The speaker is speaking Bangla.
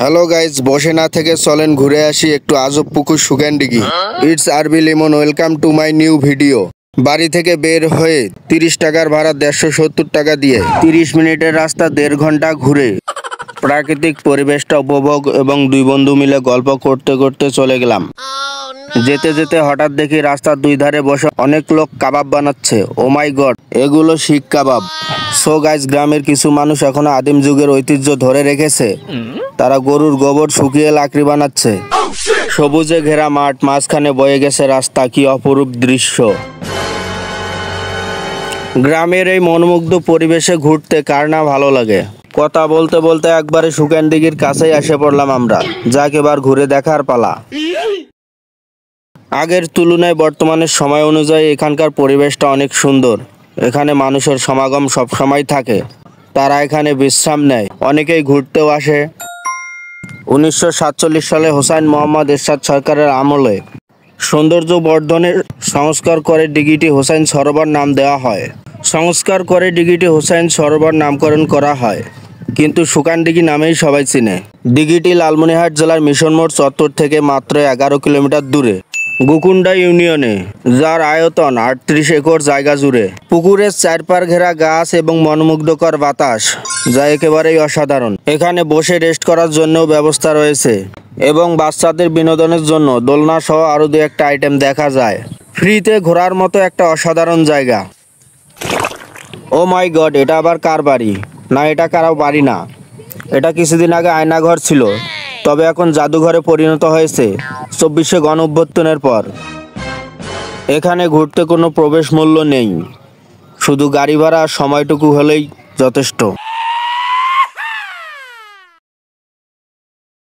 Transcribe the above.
হ্যালো গাইজ, বসে না থেকে চলেন ঘুরে আসি একটু আজব পুকুর সুগানডিগি। ইটস আরবি Limon, welcome to my new video. বাড়ি থেকে বের হয়ে 30 টাকার ভাড়া 170 টাকা দিয়ে 30 মিনিটের রাস্তা 1.5 ঘন্টা ঘুরে প্রাকৃতিক পরিবেশটা উপভোগ এবং দুই বন্ধু মিলে গল্প করতে করতে চলে গেলাম। যেতে যেতে হঠাৎ দেখি রাস্তার দুই ধারে বসে অনেক লোক কাবাব বানাচ্ছে। ও মাই গড, এগুলো শিক কাবাব। সো গাইজ, গ্রামের কিছু মানুষ এখনো আদিম যুগের ঐতিহ্য ধরে রেখেছে। তারা গরুর গোবর শুকিয়ে লাকড়ি বানাচ্ছে। সবুজে ঘেরা মাঠ, মাঝখানে বয়ে গেছে রাস্তা। কি অপরূপ দৃশ্য! গ্রামের এই মনোমুগ্ধ পরিবেশে ঘুরতে কার না ভালো লাগে। কথা বলতে বলতে একবারে সুগানডিগির কাছেই এসে পড়লাম আমরা। যাক, এবার ঘুরে দেখার পালা। আগের তুলনায় বর্তমানের সময় অনুযায়ী এখানকার পরিবেশটা অনেক সুন্দর। এখানে মানুষের সমাগম সবসময় থাকে। তারা এখানে বিশ্রাম নেয়, অনেকেই ঘুরতেও আসে। 1947 সালে হোসাইন মোহাম্মদ এরশাদ সরকারের আমলে সৌন্দর্য বর্ধনের সংস্কার করে দিঘিটি হোসাইন সরোবর নাম দেওয়া হয়। নামকরণ করা হয়, কিন্তু সুগানডিগি নামেই সবাই চিনে। দিঘিটি লালমনিরহাট জেলার মিশন মোড় চত্বর থেকে মাত্র 11 কিলোমিটার দূরে গুকুন্ডা ইউনিয়নে, যার আয়তন 38 একর জায়গা জুড়ে। পুকুরের চারপার ঘেরা গাছ এবং মনোমুগ্ধকর বাতাস, যা একেবারেই অসাধারণ। এখানে বসে রেস্ট করার জন্যও ব্যবস্থা রয়েছে এবং বাচ্চাদের বিনোদনের জন্য দোলনা সহ আরও 2-1টা আইটেম দেখা যায়। ফ্রিতে ঘোরার মতো একটা অসাধারণ জায়গা। ও মাই গড, এটা আবার কার বাড়ি? না, এটা কারো বাড়ি না। এটা কিছুদিন আগে আয়নাঘর ছিল, তবে এখন জাদুঘরে পরিণত হয়েছে 24শে গণঅভ্যুত্থানের পর। এখানে ঘুরতে কোনো প্রবেশ মূল্য নেই, শুধু গাড়ি ভাড়া আর সময়টুকু হলেই যথেষ্ট।